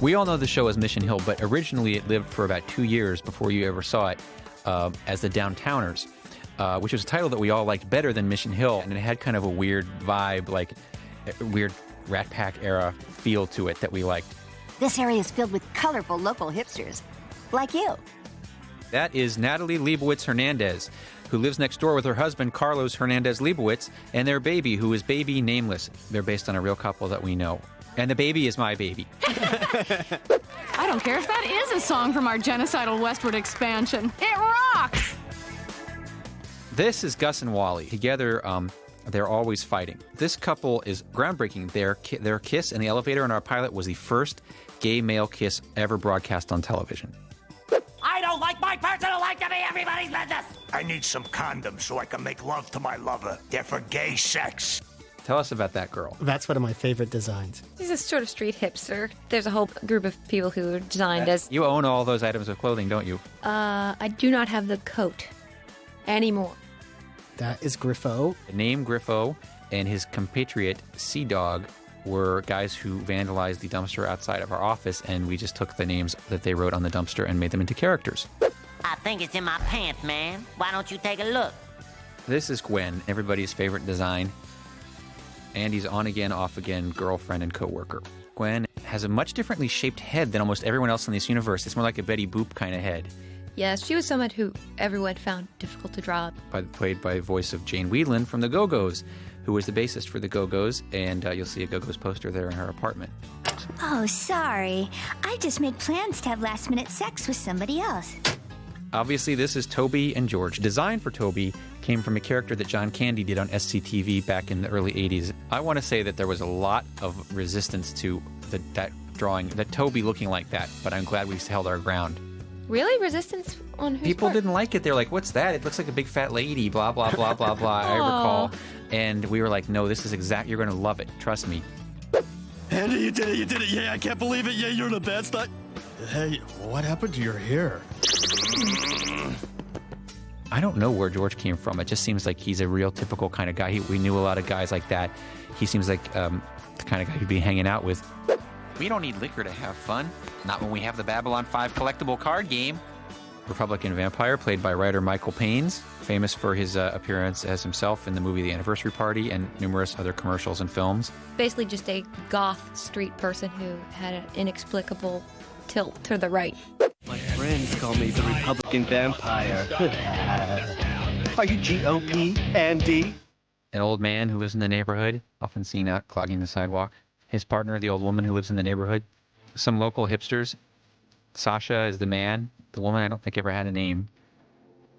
We all know the show as Mission Hill, but originally it lived for about 2 years before you ever saw it as the Downtowners, which was a title that we all liked better than Mission Hill, and it had kind of a weird vibe, like a weird Rat Pack era feel to it that we liked. This area is filled with colorful local hipsters, like you. That is Natalie Leibowitz Hernandez, who lives next door with her husband, Carlos Hernandez Leibowitz, and their baby, who is baby nameless. They're based on a real couple that we know. And the baby is my baby. I don't care if that is a song from our genocidal westward expansion. It rocks! This is Gus and Wally. Together, they're always fighting. This couple is groundbreaking. Their kiss in the elevator in our pilot was the first gay male kiss ever broadcast on television. I don't like my personal life to be everybody's business. I need some condoms so I can make love to my lover. They're for gay sex. Tell us about that girl. That's one of my favorite designs. He's a sort of street hipster. There's a whole group of people who are designed as... You own all those items of clothing, don't you? I do not have the coat anymore. That is Griffo. The name Griffo and his compatriot Sea Dog were guys who vandalized the dumpster outside of our office, and we just took the names that they wrote on the dumpster and made them into characters. I think it's in my pants, man. Why don't you take a look? This is Gwen, everybody's favorite design. Andy's on-again, off-again girlfriend and co-worker. Gwen has a much differently shaped head than almost everyone else in this universe. It's more like a Betty Boop kind of head. Yes, she was someone who everyone found difficult to draw. Played by voice of Jane Whelan from the Go-Go's, who was the bassist for the Go-Go's, and you'll see a Go-Go's poster there in her apartment. Oh, sorry. I just made plans to have last-minute sex with somebody else. Obviously, this is Toby and George. Design for Toby came from a character that John Candy did on SCTV back in the early 80s. I want to say that there was a lot of resistance to that drawing, that Toby looking like that, but I'm glad we held our ground. Really? Resistance on whose People part? didn't like it. They're like, what's that? It looks like a big fat lady, blah, blah, blah, blah, blah, I recall. And we were like, no, this is exact. You're going to love it. Trust me. Andy, you did it. Yeah, I can't believe it. Yeah, you're the best. Hey, what happened to your hair? I don't know where George came from. It just seems like he's a real typical kind of guy. We knew a lot of guys like that. He seems like the kind of guy you'd be hanging out with. We don't need liquor to have fun. Not when we have the Babylon 5 collectible card game. Republican vampire, played by writer Michael Paines, famous for his appearance as himself in the movie The Anniversary Party and numerous other commercials and films. Basically just a goth street person who had an inexplicable tilt to the right. My friends call me the Republican vampire. Are you GOP, Andy? An old man who lives in the neighborhood, often seen out clogging the sidewalk. His partner, the old woman who lives in the neighborhood. Some local hipsters. Sasha is the man. The woman I don't think ever had a name.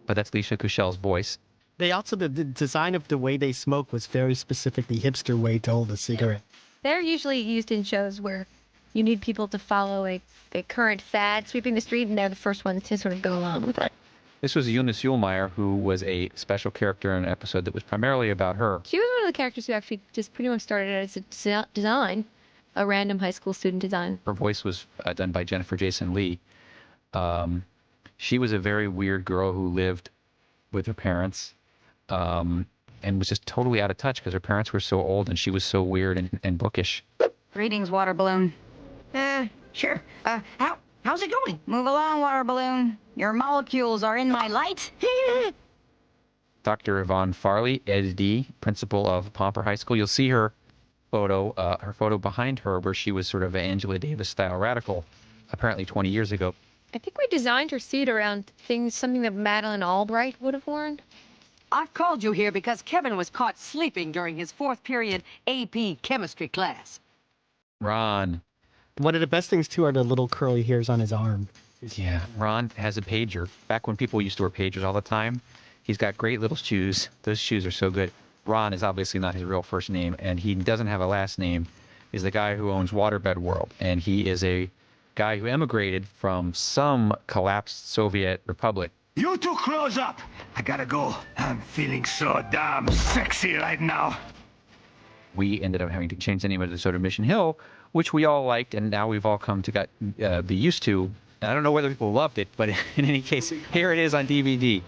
But that's Leisha Kushel's voice. They also, the design of the way they smoke was very specifically hipster way to hold a cigarette. They're usually used in shows where you need people to follow a current fad sweeping the street, and they're the first ones to sort of go along with it. This was Eunice Uhlmeyer, who was a special character in an episode that was primarily about her. She was one of the characters who actually just pretty much started as a design, a random high school student design. Her voice was done by Jennifer Jason Leigh. She was a very weird girl who lived with her parents and was just totally out of touch because her parents were so old and she was so weird and bookish. Greetings, water balloon. Sure. How's it going? Move along, water balloon. Your molecules are in my light. Dr. Yvonne Farley, Ed.D., principal of Pomper High School. You'll see her photo behind her where she was sort of an Angela Davis-style radical, apparently 20 years ago. I think we designed her suit around something that Madeleine Albright would have worn. I've called you here because Kevin was caught sleeping during his fourth period AP chemistry class. Ron. One of the best things, too, are the little curly hairs on his arm. Yeah, Ron has a pager. Back when people used to wear pagers all the time, he's got great little shoes. Those shoes are so good. Ron is obviously not his real first name, and he doesn't have a last name. He's the guy who owns Waterbed World, and he is a guy who emigrated from some collapsed Soviet republic. You two close up. I gotta go. I'm feeling so damn sexy right now. We ended up having to change the name of the episode of Mission Hill, which we all liked, and now we've all come to be used to. I don't know whether people loved it, but in any case, here it is on DVD.